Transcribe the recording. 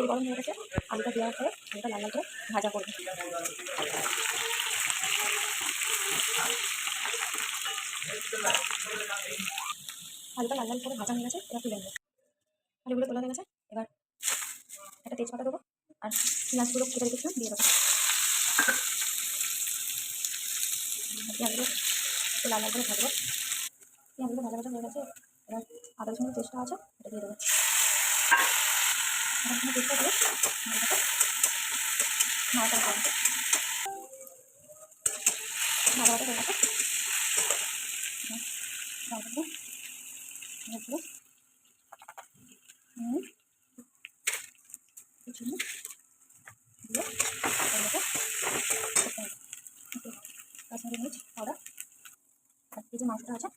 তেল গরম হয়ে গেছে, আলুটা দেওয়ার পরে আলুটা লাল লাল করে ভাজা করবে। আলুটা লাল লাল করে ভাজা হয়ে গেছে, এবার তুলে নেবো। আলুগুলো তোলা হয়ে গেছে, এবার একটা তেজপাতা দেবো আর পেঁয়াজগুলো কেটে রেখেছিলাম দিয়ে দেবো। পেঁয়াজগুলো একটু লাল লাল করে ভাজবো। পেঁয়াজগুলো ভাজা ভাজা হয়ে গেছে, এবার আদা রসুনের পেস্টটা আছে এটা দিয়ে দেবো। আদা রসুনের পেস্টটা দিয়ে নাড়াচাড়া করবো। ভাজা ভাজা হয়ে গেছে, চিনি দিয়ে কাশ্মীরি মির্চ পাউডার আর এই যে মাংসটা আছে